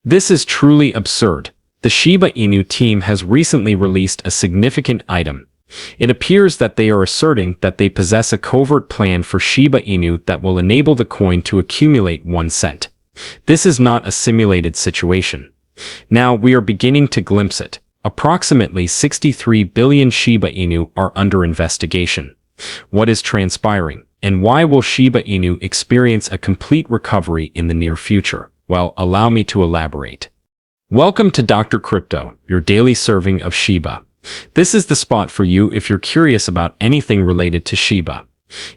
This is truly absurd. The Shiba Inu team has recently released a significant item. It appears that they are asserting that they possess a covert plan for Shiba Inu that will enable the coin to accumulate 1 cent. This is not a simulated situation. Now we are beginning to glimpse it. Approximately 63 billion Shiba Inu are under investigation. What is transpiring, and why will Shiba Inu experience a complete recovery in the near future? Well, allow me to elaborate. Welcome to Dr. Crypto, your daily serving of Shiba. This is the spot for you if you're curious about anything related to Shiba.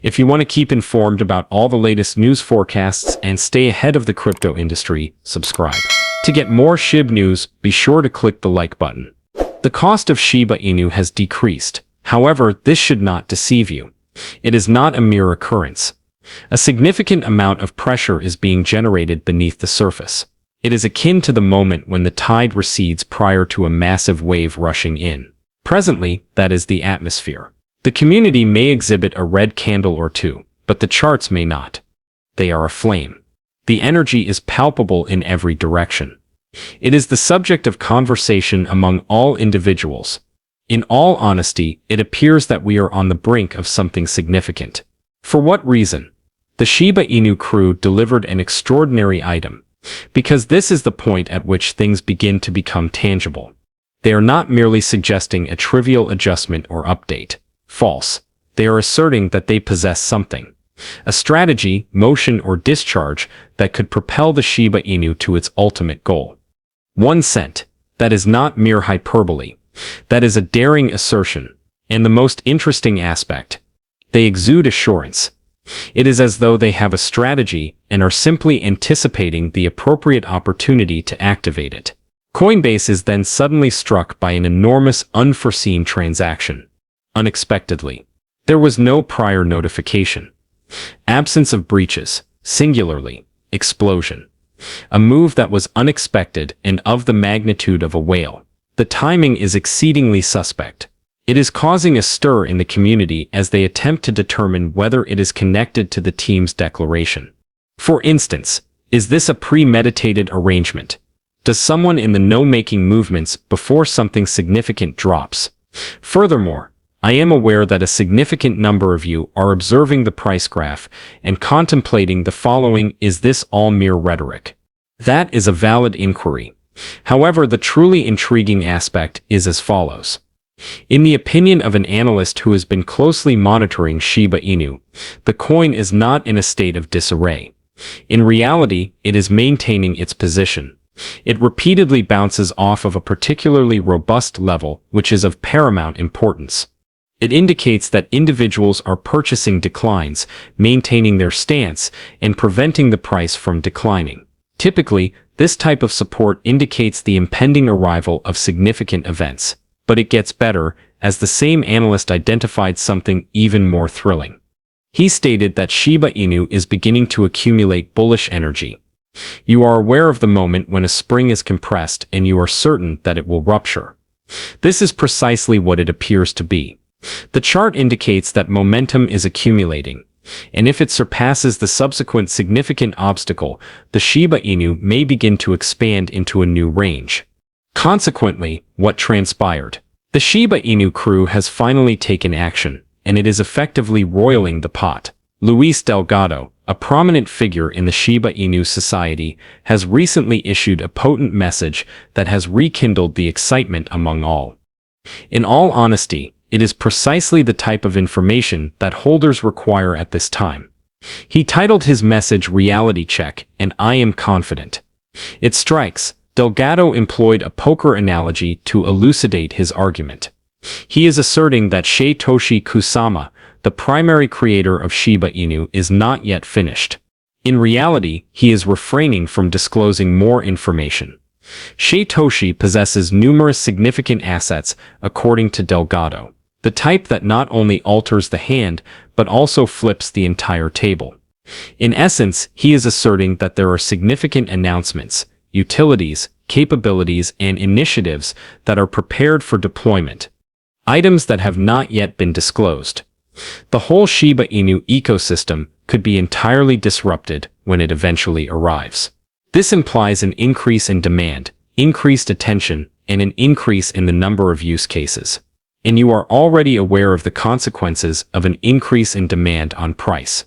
If you want to keep informed about all the latest news forecasts and stay ahead of the crypto industry, subscribe. To get more SHIB news, be sure to click the like button. The cost of Shiba Inu has decreased. However, this should not deceive you. It is not a mere occurrence. A significant amount of pressure is being generated beneath the surface. It is akin to the moment when the tide recedes prior to a massive wave rushing in. Presently, that is the atmosphere. The community may exhibit a red candle or two, but the charts may not. They are aflame. The energy is palpable in every direction. It is the subject of conversation among all individuals. In all honesty, it appears that we are on the brink of something significant. For what reason? The Shiba Inu crew delivered an extraordinary item, because this is the point at which things begin to become tangible. They are not merely suggesting a trivial adjustment or update. False. They are asserting that they possess something. A strategy, motion, or discharge that could propel the Shiba Inu to its ultimate goal. 1 cent. That is not mere hyperbole. That is a daring assertion. And the most interesting aspect, they exude assurance. It is as though they have a strategy and are simply anticipating the appropriate opportunity to activate it. Coinbase is then suddenly struck by an enormous unforeseen transaction. Unexpectedly. There was no prior notification. Absence of breaches. Singularly. Explosion. A move that was unexpected and of the magnitude of a whale. The timing is exceedingly suspect. It is causing a stir in the community as they attempt to determine whether it is connected to the team's declaration. For instance, is this a premeditated arrangement? Does someone in the know making movements before something significant drops? Furthermore, I am aware that a significant number of you are observing the price graph and contemplating the following: is this all mere rhetoric? That is a valid inquiry. However, the truly intriguing aspect is as follows. In the opinion of an analyst who has been closely monitoring Shiba Inu, the coin is not in a state of disarray. In reality, it is maintaining its position. It repeatedly bounces off of a particularly robust level, which is of paramount importance. It indicates that individuals are purchasing declines, maintaining their stance, and preventing the price from declining. Typically, this type of support indicates the impending arrival of significant events. But it gets better, as the same analyst identified something even more thrilling. He stated that Shiba Inu is beginning to accumulate bullish energy. You are aware of the moment when a spring is compressed and you are certain that it will rupture. This is precisely what it appears to be. The chart indicates that momentum is accumulating, and if it surpasses the subsequent significant obstacle, the Shiba Inu may begin to expand into a new range. Consequently, what transpired? The Shiba Inu crew has finally taken action, and it is effectively roiling the pot. Luis Delgado, a prominent figure in the Shiba Inu society, has recently issued a potent message that has rekindled the excitement among all. In all honesty, it is precisely the type of information that holders require at this time. He titled his message "Reality Check," and I am confident. It strikes. Delgado employed a poker analogy to elucidate his argument. He is asserting that Satoshi Kusama, the primary creator of Shiba Inu, is not yet finished. In reality, he is refraining from disclosing more information. Satoshi possesses numerous significant assets, according to Delgado, the type that not only alters the hand, but also flips the entire table. In essence, he is asserting that there are significant announcements, utilities, capabilities, and initiatives that are prepared for deployment. Items that have not yet been disclosed. The whole Shiba Inu ecosystem could be entirely disrupted when it eventually arrives. This implies an increase in demand, increased attention, and an increase in the number of use cases. And you are already aware of the consequences of an increase in demand on price.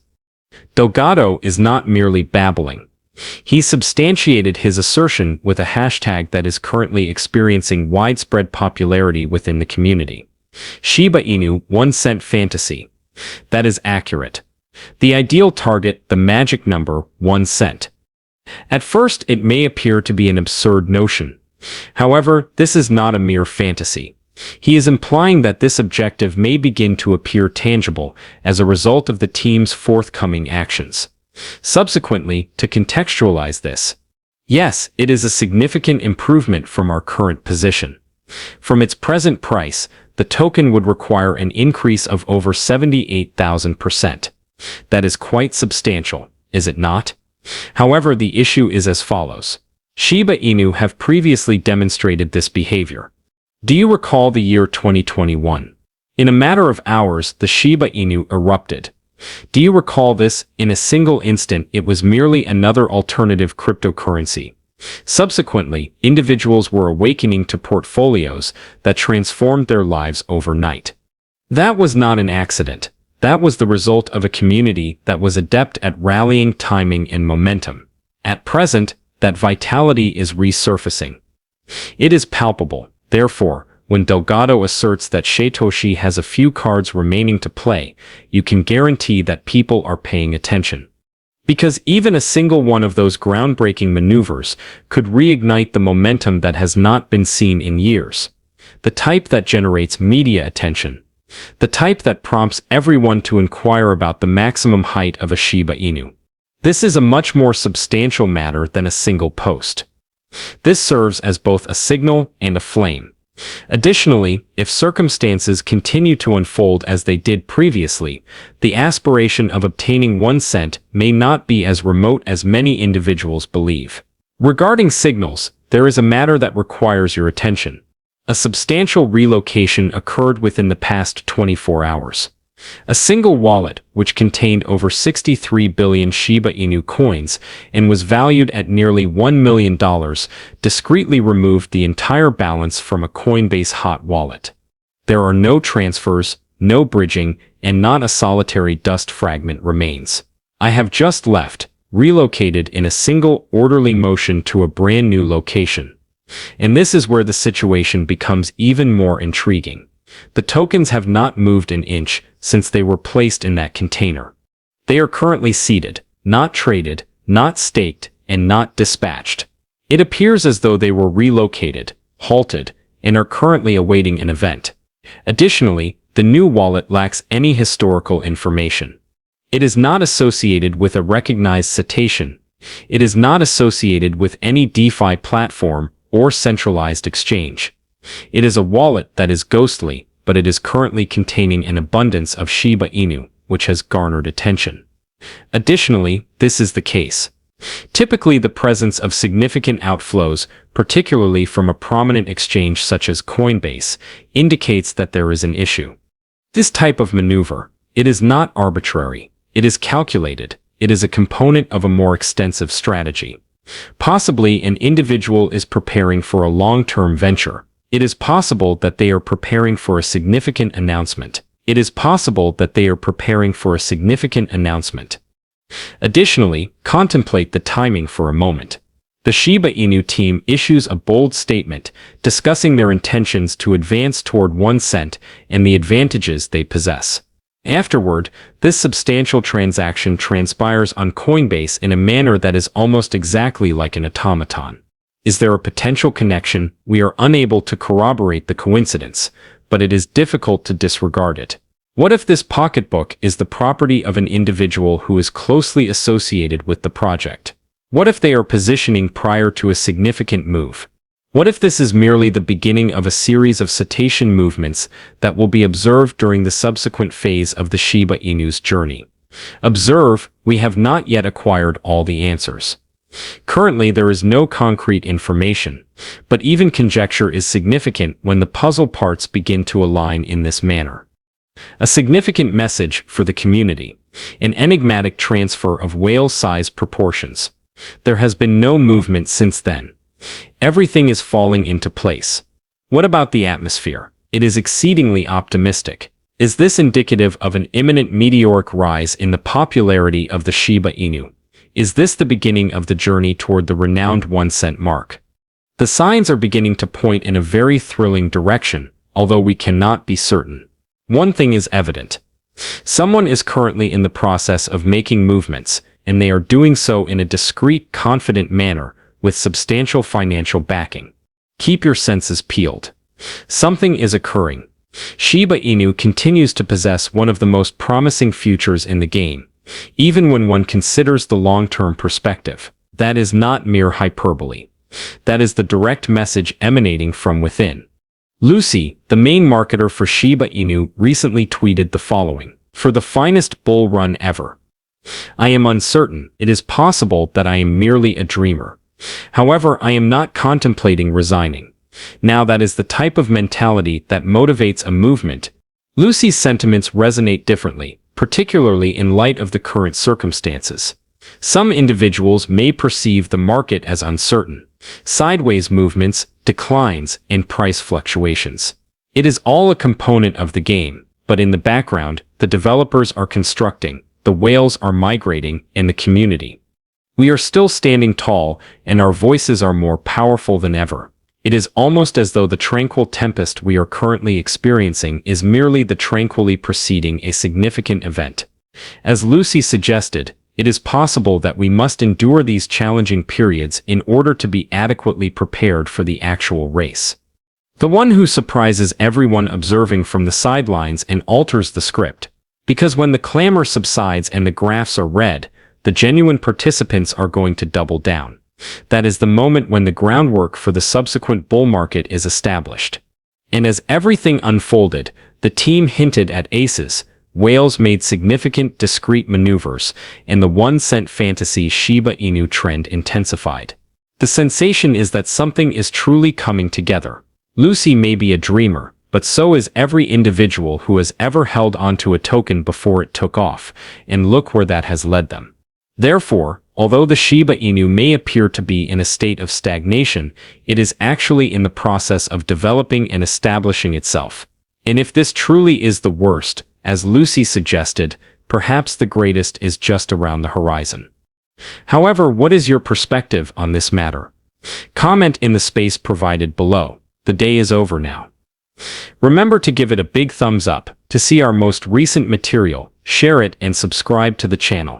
Delgado is not merely babbling. He substantiated his assertion with a hashtag that is currently experiencing widespread popularity within the community. Shiba Inu 1 cent fantasy. That is accurate. The ideal target, the magic number, 1 cent. At first, it may appear to be an absurd notion. However, this is not a mere fantasy. He is implying that this objective may begin to appear tangible as a result of the team's forthcoming actions. Subsequently, to contextualize this, yes, it is a significant improvement from our current position. From its present price, the token would require an increase of over 78,000%. That is quite substantial, is it not? However, the issue is as follows. Shiba Inu have previously demonstrated this behavior. Do you recall the year 2021? In a matter of hours, the Shiba Inu erupted. Do you recall this? In a single instant, it was merely another alternative cryptocurrency. Subsequently, individuals were awakening to portfolios that transformed their lives overnight. That was not an accident. That was the result of a community that was adept at rallying timing and momentum. At present, that vitality is resurfacing. It is palpable. Therefore, when Delgado asserts that Satoshi has a few cards remaining to play, you can guarantee that people are paying attention. Because even a single one of those groundbreaking maneuvers could reignite the momentum that has not been seen in years. The type that generates media attention. The type that prompts everyone to inquire about the maximum height of a Shiba Inu. This is a much more substantial matter than a single post. This serves as both a signal and a flame. Additionally, if circumstances continue to unfold as they did previously, the aspiration of obtaining 1 cent may not be as remote as many individuals believe. Regarding signals, there is a matter that requires your attention. A substantial relocation occurred within the past 24 hours. A single wallet, which contained over 63 billion Shiba Inu coins and was valued at nearly $1 million, discreetly removed the entire balance from a Coinbase hot wallet. There are no transfers, no bridging, and not a solitary dust fragment remains. I have just left, relocated in a single orderly motion to a brand new location. And this is where the situation becomes even more intriguing. The tokens have not moved an inch since they were placed in that container. They are currently seated, not traded, not staked, and not dispatched. It appears as though they were relocated, halted, and are currently awaiting an event. Additionally, the new wallet lacks any historical information. It is not associated with a recognized citation. It is not associated with any DeFi platform or centralized exchange. It is a wallet that is ghostly, but it is currently containing an abundance of Shiba Inu, which has garnered attention. Additionally, this is the case. Typically, the presence of significant outflows, particularly from a prominent exchange such as Coinbase, indicates that there is an issue. This type of maneuver, it is not arbitrary. It is calculated. It is a component of a more extensive strategy. Possibly an individual is preparing for a long-term venture. It is possible that they are preparing for a significant announcement. It is possible that they are preparing for a significant announcement. Additionally, contemplate the timing for a moment. The Shiba Inu team issues a bold statement discussing their intentions to advance toward 1 cent and the advantages they possess. Afterward, this substantial transaction transpires on Coinbase in a manner that is almost exactly like an automaton. Is there a potential connection? We are unable to corroborate the coincidence, but it is difficult to disregard it. What if this pocketbook is the property of an individual who is closely associated with the project? What if they are positioning prior to a significant move? What if this is merely the beginning of a series of cetacean movements that will be observed during the subsequent phase of the Shiba Inu's journey? Observe, we have not yet acquired all the answers. Currently, there is no concrete information, but even conjecture is significant when the puzzle parts begin to align in this manner. A significant message for the community, an enigmatic transfer of whale-sized proportions. There has been no movement since then. Everything is falling into place. What about the atmosphere? It is exceedingly optimistic. Is this indicative of an imminent meteoric rise in the popularity of the Shiba Inu? Is this the beginning of the journey toward the renowned 1 cent mark? The signs are beginning to point in a very thrilling direction, although we cannot be certain. One thing is evident. Someone is currently in the process of making movements, and they are doing so in a discreet, confident manner with substantial financial backing. Keep your senses peeled. Something is occurring. Shiba Inu continues to possess one of the most promising futures in the game, even when one considers the long-term perspective. That is not mere hyperbole. That is the direct message emanating from within. Lucy, the main marketer for Shiba Inu, recently tweeted the following: "For the finest bull run ever. I am uncertain. It is possible that I am merely a dreamer. However, I am not contemplating resigning." Now that is the type of mentality that motivates a movement. Lucy's sentiments resonate differently, particularly in light of the current circumstances. Some individuals may perceive the market as uncertain, sideways movements, declines, and price fluctuations. It is all a component of the game, but in the background, the developers are constructing, the whales are migrating, and the community. We are still standing tall, and our voices are more powerful than ever. It is almost as though the tranquil tempest we are currently experiencing is merely the tranquilly preceding a significant event. As Lucy suggested, it is possible that we must endure these challenging periods in order to be adequately prepared for the actual race. The one who surprises everyone observing from the sidelines and alters the script. Because when the clamor subsides and the graphs are red, the genuine participants are going to double down. That is the moment when the groundwork for the subsequent bull market is established. And as everything unfolded, the team hinted at aces, whales made significant discrete maneuvers, and the 1 cent fantasy Shiba Inu trend intensified. The sensation is that something is truly coming together. Lucy may be a dreamer, but so is every individual who has ever held onto a token before it took off, and look where that has led them. Therefore, although the Shiba Inu may appear to be in a state of stagnation, it is actually in the process of developing and establishing itself. And if this truly is the worst, as Lucy suggested, perhaps the greatest is just around the horizon. However, what is your perspective on this matter? Comment in the space provided below. The day is over now. Remember to give it a big thumbs up, to see our most recent material, share it, and subscribe to the channel.